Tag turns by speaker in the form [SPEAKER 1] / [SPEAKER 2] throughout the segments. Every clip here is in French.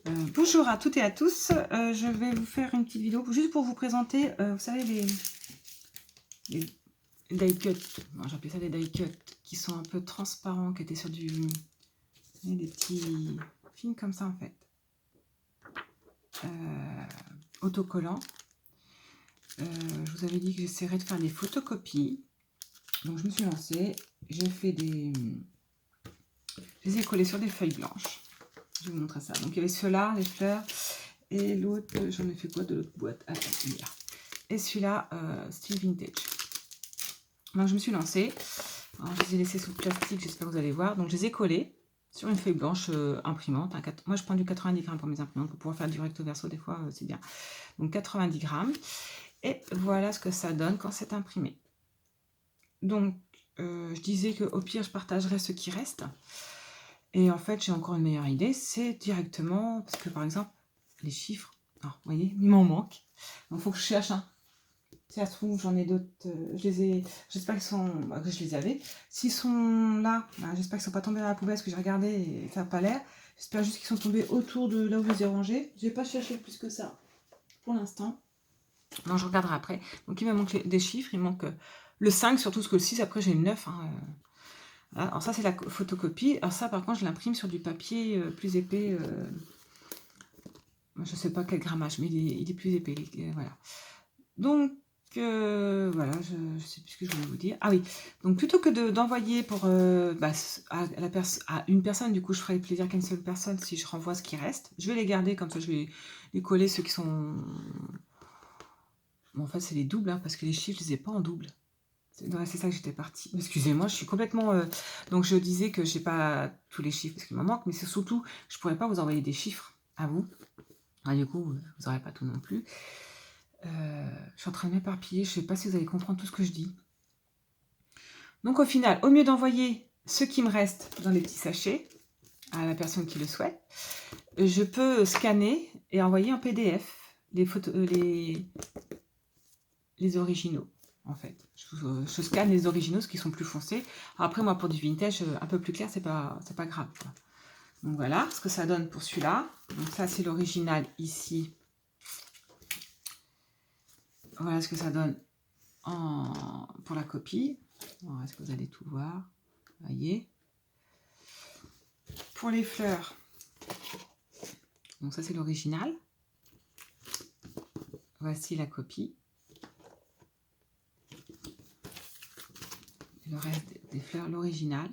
[SPEAKER 1] Bonjour à toutes et à tous, je vais vous faire une pettle vidéo juste pour vous présenter, vous savez les die cut, bon, j'appelle ça des die cut, qui sont un peu transparents, qui étaient sur du des petits films comme ça en fait, autocollants. Je vous avais dit que j'essaierais de faire des photocopies, donc je me suis lancée, j'ai fait je les ai collés sur des feuilles blanches. Je vais vous montrer ça. Donc il y avait ceux-là, les fleurs, et l'autre, j'en ai fait quoi de l'autre boîte? Ah, là. Et celui-là, style vintage. Donc je me suis lancée. Alors, je les ai laissés sous le plastique, j'espère que vous allez voir. Donc je les ai collés sur une feuille blanche imprimante. Moi je prends du 90 grammes pour mes imprimantes, pour pouvoir faire du recto verso, des fois c'est bien. Donc 90 grammes. Et voilà ce que ça donne quand c'est imprimé. Donc je disais qu'au pire je partagerai ce qui reste. Et en fait, j'ai encore une meilleure idée, c'est directement, parce que par exemple, les chiffres, alors, vous voyez, il m'en manque. Donc, il faut que je cherche un. Si ça se trouve, j'en ai d'autres, j'espère qu'ils sont, que je les avais. S'ils sont là, j'espère qu'ils ne sont pas tombés dans la poubelle, parce que j'ai regardé et ça n'a pas l'air. J'espère juste qu'ils sont tombés autour de là où je les ai rangés. Je n'ai pas cherché plus que ça, pour l'instant. Non, je regarderai après. Donc, il me manque des chiffres, il manque le 5, surtout, parce que le 6, après, j'ai le 9, hein. Voilà. Alors ça c'est la photocopie. Alors ça par contre je l'imprime sur du papier plus épais. Je ne sais pas quel grammage, mais il est plus épais. Voilà. Donc voilà, je ne sais plus ce que je voulais vous dire. Ah oui, donc plutôt que d'envoyer pour à une personne, du coup je ferai plaisir qu'à une seule personne si je renvoie ce qui reste. Je vais les garder comme ça, je vais les coller ceux qui sont... Bon, en fait c'est les doubles, hein, parce que les chiffres je les ai pas en double. C'est ça que j'étais partie. Excusez-moi, je suis complètement... Donc je disais que j'ai pas tous les chiffres parce qu'il m'en manque, mais c'est surtout, je pourrais pas vous envoyer des chiffres à vous. Ah, du coup, vous n'aurez pas tout non plus. Je suis en train de m'éparpiller, je sais pas si vous allez comprendre tout ce que je dis. Donc au final, au mieux d'envoyer ce qui me reste dans les petits sachets à la personne qui le souhaite, je peux scanner et envoyer en PDF les photos, les originaux. En fait, je scanne les originaux, ceux qui sont plus foncés. Après, moi, pour du vintage un peu plus clair, c'est pas grave, quoi. Donc voilà ce que ça donne pour celui-là. Donc ça, c'est l'original ici. Voilà ce que ça donne pour la copie. Est-ce que vous allez tout voir? Voyez. Pour les fleurs, donc ça, c'est l'original. Voici la copie. Le reste des fleurs, l'original.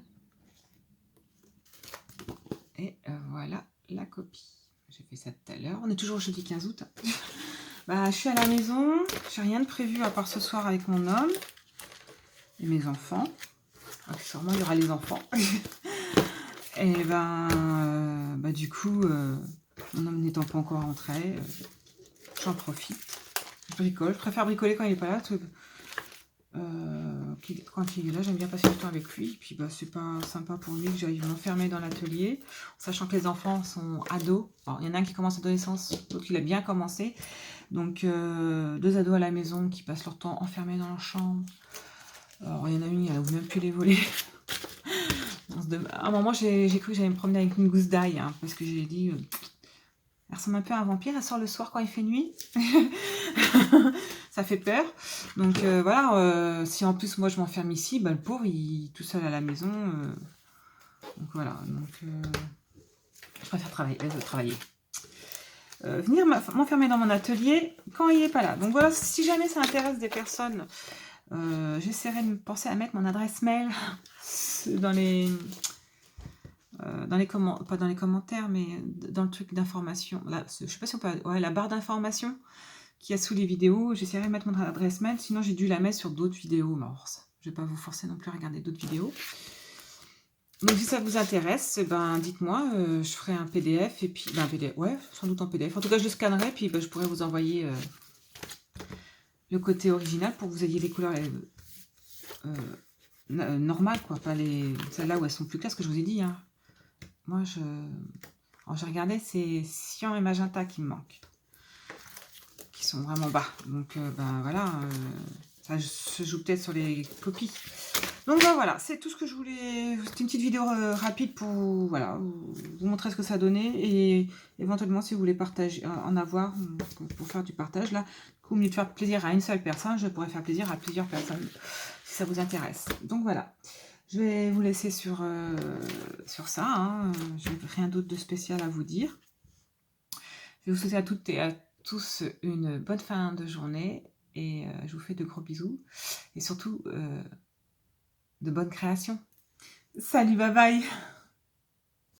[SPEAKER 1] Et voilà la copie. J'ai fait ça tout à l'heure. On est toujours au jeudi 15 août. Je suis à la maison. J'ai rien de prévu à part ce soir avec mon homme et mes enfants. Accessoirement, il y aura les enfants. Et du coup, mon homme n'étant pas encore rentré, j'en profite. Je bricole. Je préfère bricoler quand il n'est pas là. Quand il est là, j'aime bien passer du temps avec lui. Puis c'est pas sympa pour lui que j'aille m'enfermer dans l'atelier, sachant que les enfants sont ados. Alors, il y en a un qui commence l'adolescence, l'autre il a bien commencé. Donc 2 ados à la maison qui passent leur temps enfermés dans leur chambre. Alors il y en a une, elle n'a même plus les volets. À un moment j'ai cru que j'allais me promener avec une gousse d'ail, hein, parce que j'ai dit elle ressemble un peu à un vampire, elle sort le soir quand il fait nuit. Ça fait peur. Donc voilà, si en plus moi je m'enferme ici, le pauvre il est tout seul à la maison. Donc voilà, je préfère travailler. Venir m'enfermer dans mon atelier quand il n'est pas là. Donc voilà, si jamais ça intéresse des personnes, j'essaierai de penser à mettre mon adresse mail dans les pas dans les commentaires, mais dans le truc d'information. Je sais pas si on peut... Ouais, la barre d'information qu'il y a sous les vidéos. J'essaierai de mettre mon adresse mail, sinon j'ai dû la mettre sur d'autres vidéos. Mais alors, je vais pas vous forcer non plus à regarder d'autres vidéos. Donc si ça vous intéresse, dites-moi, je ferai un PDF, et puis, un PDF, ouais, sans doute en PDF. En tout cas, je le scannerai, puis je pourrai vous envoyer le côté original pour que vous ayez les couleurs normales, quoi, pas celles-là où elles sont plus claires, ce que je vous ai dit, hein. Moi, alors, j'ai regardé, c'est cyan et magenta qui me manquent, qui sont vraiment bas. Donc, voilà, ça se joue peut-être sur les copies. Donc ben, voilà, c'est tout ce que je voulais. C'était une petite vidéo rapide pour voilà, vous montrer ce que ça donnait et éventuellement si vous voulez partager, en avoir pour faire du partage là, au mieux de faire plaisir à une seule personne, je pourrais faire plaisir à plusieurs personnes si ça vous intéresse. Donc voilà, je vais vous laisser sur ça. Hein. Je n'ai rien d'autre de spécial à vous dire. Je vais vous souhaiter à toutes et à tous une bonne fin de journée et je vous fais de gros bisous et surtout de bonnes créations. Salut, bye bye!